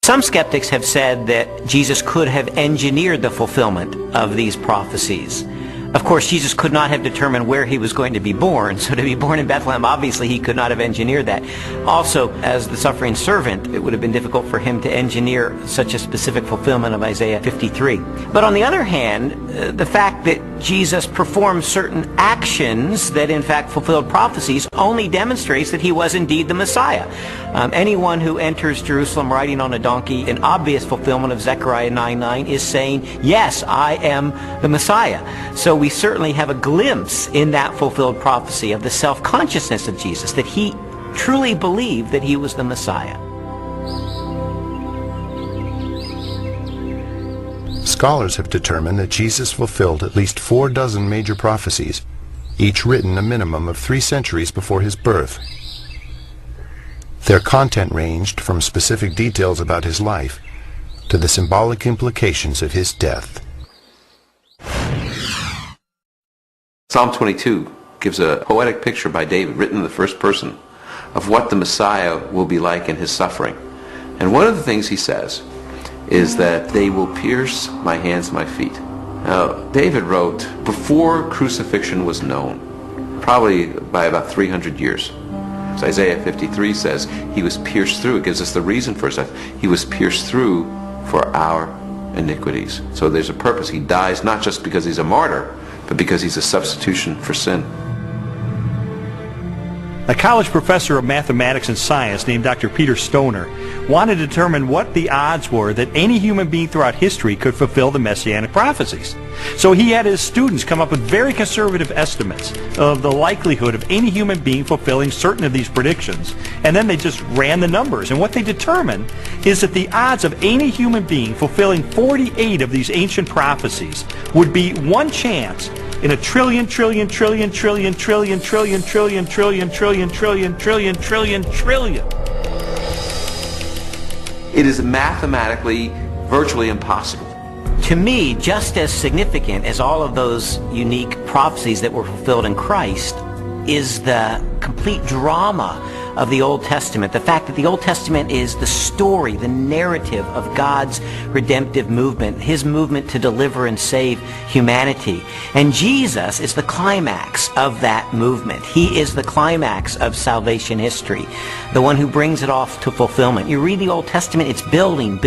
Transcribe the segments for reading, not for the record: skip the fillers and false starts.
Some skeptics have said that Jesus could have engineered the fulfillment of these prophecies. Of course, Jesus could not have determined where he was going to be born, so to be born in Bethlehem, obviously he could not have engineered that. Also, as the suffering servant, it would have been difficult for him to engineer such a specific fulfillment of Isaiah 53. But on the other hand, the fact that Jesus performed certain actions that in fact fulfilled prophecies only demonstrates that he was indeed the Messiah. Anyone who enters Jerusalem riding on a donkey, an obvious fulfillment of Zechariah 9:9, is saying, yes, I am the Messiah. So we certainly have a glimpse in that fulfilled prophecy of the self-consciousness of Jesus, that he truly believed that he was the Messiah. Scholars have determined that Jesus fulfilled at least 4 major prophecies, each written a minimum of 3 centuries before his birth. Their content ranged from specific details about his life to the symbolic implications of his death. Psalm 22 gives a poetic picture by David, written in the first person, of what the Messiah will be like in his suffering. And one of the things he says is that they will pierce my hands and my feet. Now, David wrote before crucifixion was known, probably by about 300 years. So Isaiah 53 says he was pierced through. It gives us the reason for his death. He was pierced through for our iniquities. So there's a purpose. He dies not just because he's a martyr, but because he's a substitution for sin. A college professor of mathematics and science named Dr. Peter Stoner wanted to determine what the odds were that any human being throughout history could fulfill the messianic prophecies. So he had his students come up with very conservative estimates of the likelihood of any human being fulfilling certain of these predictions. And then they just ran the numbers. And what they determined is that the odds of any human being fulfilling 48 of these ancient prophecies would be 1 chance in a trillion. It is mathematically virtually impossible. To me, just as significant as all of those unique prophecies that were fulfilled in Christ is the complete drama of the Old Testament. The fact that the Old Testament is the story, the narrative of God's redemptive movement, his movement to deliver and save humanity. And Jesus is the climax of that movement. He is the climax of salvation history, the one who brings it off to fulfillment. You read the Old Testament, it's building.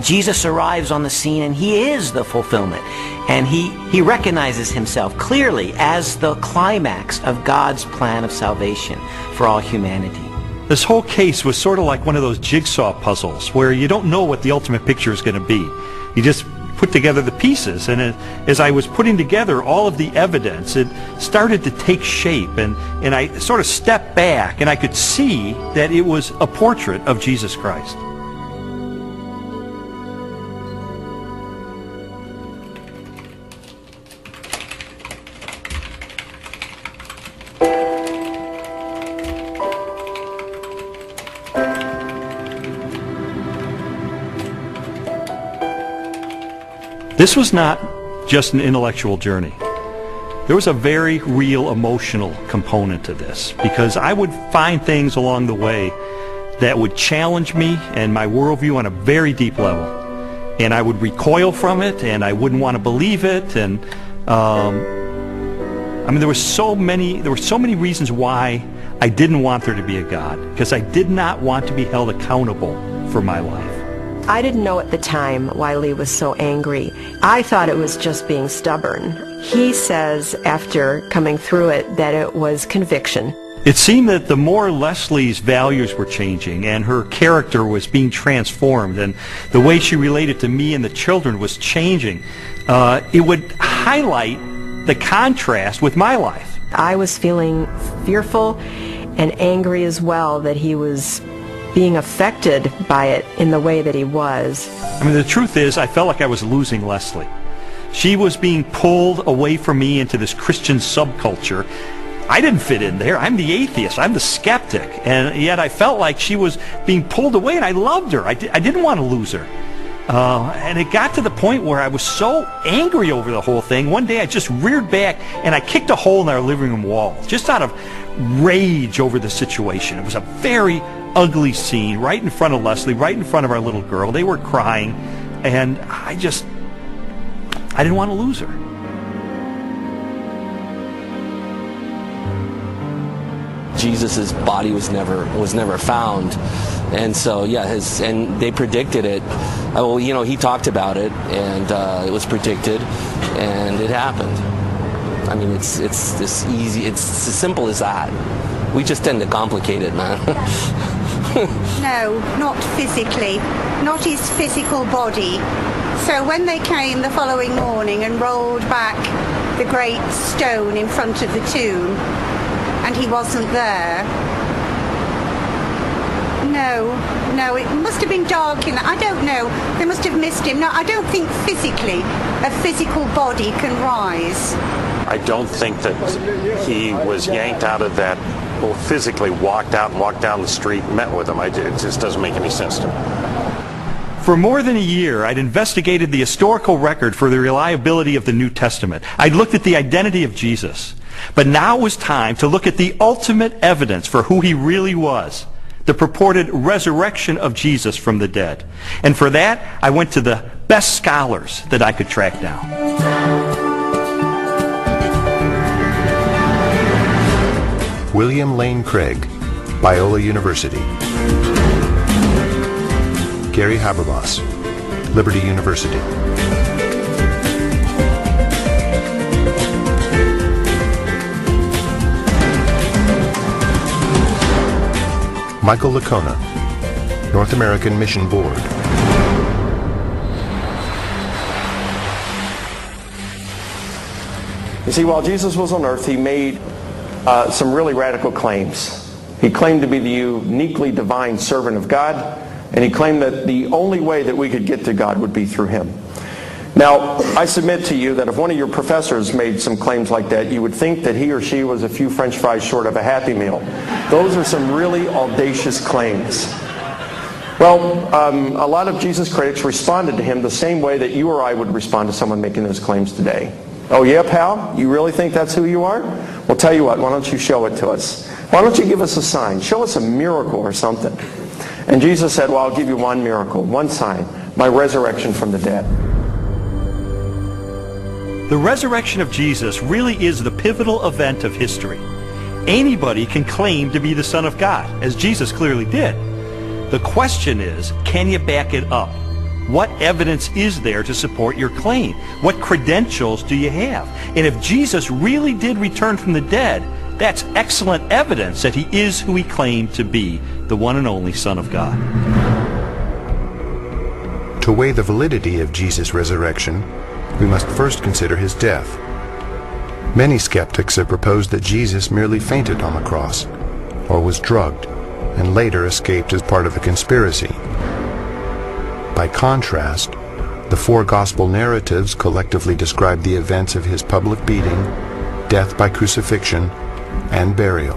Jesus arrives on the scene and he is the fulfillment. And he recognizes himself clearly as the climax of God's plan of salvation for all humanity. This whole case was sort of like one of those jigsaw puzzles where you don't know what the ultimate picture is going to be. You just put together the pieces, and as I was putting together all of the evidence, it started to take shape, and I sort of stepped back and I could see that it was a portrait of Jesus Christ. This was not just an intellectual journey. There was a very real emotional component to this, because I would find things along the way that would challenge me and my worldview on a very deep level. And I would recoil from it, and I wouldn't want to believe it. And there were so many reasons why I didn't want there to be a God, because I did not want to be held accountable for my life. I didn't know at the time why Lee was so angry. I thought it was just being stubborn. He says, after coming through it, that it was conviction. It seemed that the more Leslie's values were changing and her character was being transformed and the way she related to me and the children was changing, it would highlight the contrast with my life. I was feeling fearful and angry as well that he was being affected by it in the way that he was. The truth is, I felt like I was losing Leslie. She was being pulled away from me into this Christian subculture. I didn't fit in there. I'm the atheist. I'm the skeptic. And yet I felt like she was being pulled away, and I loved her. I didn't want to lose her. And it got to the point where I was so angry over the whole thing. One day I just reared back and I kicked a hole in our living room wall, just out of rage over the situation. It was a very ugly scene right in front of Leslie, right in front of our little girl. They were crying, and I didn't want to lose her. Jesus' body was never found, and so and they predicted it. Well, he talked about it, and it was predicted, and it happened. I mean, it's this easy. It's as simple as that. We just tend to complicate it, man. No, not physically, not his physical body. So when they came the following morning and rolled back the great stone in front of the tomb, and he wasn't there. No, it must have been dark in that. I don't know. They must have missed him. No, I don't think physically a physical body can rise. I don't think that he was yanked out of that, or physically walked out and walked down the street and met with him. It just doesn't make any sense to me. For more than a year, I'd investigated the historical record for the reliability of the New Testament. I'd looked at the identity of Jesus. But now it was time to look at the ultimate evidence for who he really was, the purported resurrection of Jesus from the dead. And for that, I went to the best scholars that I could track down. William Lane Craig, Biola University. Gary Habermas, Liberty University. Michael Licona, North American Mission Board. You see, while Jesus was on earth, he made some really radical claims. He claimed to be the uniquely divine servant of God, and he claimed that the only way that we could get to God would be through him. Now, I submit to you that if one of your professors made some claims like that, you would think that he or she was a few French fries short of a Happy Meal. Those are some really audacious claims. Well, a lot of Jesus critics responded to him the same way that you or I would respond to someone making those claims today. Oh yeah, pal? You really think that's who you are? Well, tell you what, why don't you show it to us? Why don't you give us a sign? Show us a miracle or something. And Jesus said, well, I'll give you one miracle, one sign, my resurrection from the dead. The resurrection of Jesus really is the pivotal event of history. Anybody can claim to be the Son of God, as Jesus clearly did. The question is, can you back it up? What evidence is there to support your claim? What credentials do you have? And if Jesus really did return from the dead, that's excellent evidence that he is who he claimed to be, the one and only Son of God. To weigh the validity of Jesus' resurrection, we must first consider his death. Many skeptics have proposed that Jesus merely fainted on the cross, or was drugged, and later escaped as part of a conspiracy. By contrast, the four gospel narratives collectively describe the events of his public beating, death by crucifixion, and burial.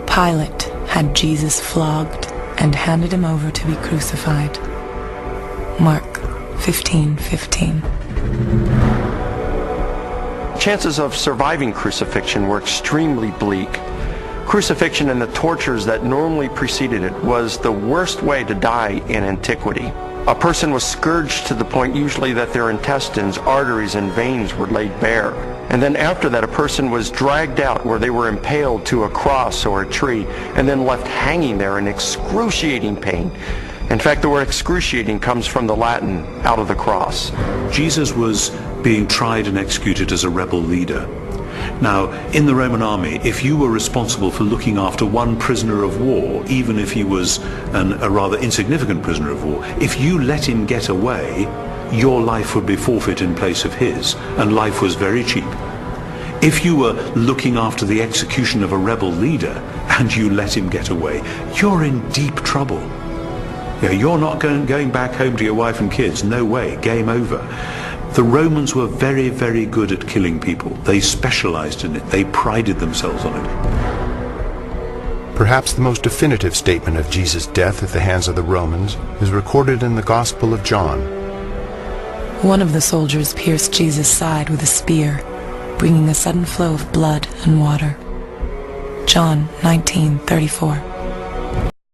Pilate had Jesus flogged and handed him over to be crucified. Mark 15:15. Chances of surviving crucifixion were extremely bleak. Crucifixion and the tortures that normally preceded it was the worst way to die in antiquity. A person was scourged to the point usually that their intestines, arteries, and veins were laid bare. And then after that, a person was dragged out where they were impaled to a cross or a tree and then left hanging there in excruciating pain. In fact, the word excruciating comes from the Latin, out of the cross. Jesus was being tried and executed as a rebel leader. Now, in the Roman army, if you were responsible for looking after one prisoner of war, even if he was a rather insignificant prisoner of war, if you let him get away, your life would be forfeit in place of his, and life was very cheap. If you were looking after the execution of a rebel leader and you let him get away, you're in deep trouble. Yeah, you're not going back home to your wife and kids. No way. Game over. The Romans were very, very good at killing people. They specialized in it. They prided themselves on it. Perhaps the most definitive statement of Jesus' death at the hands of the Romans is recorded in the Gospel of John. One of the soldiers pierced Jesus' side with a spear, bringing a sudden flow of blood and water. John 19:34.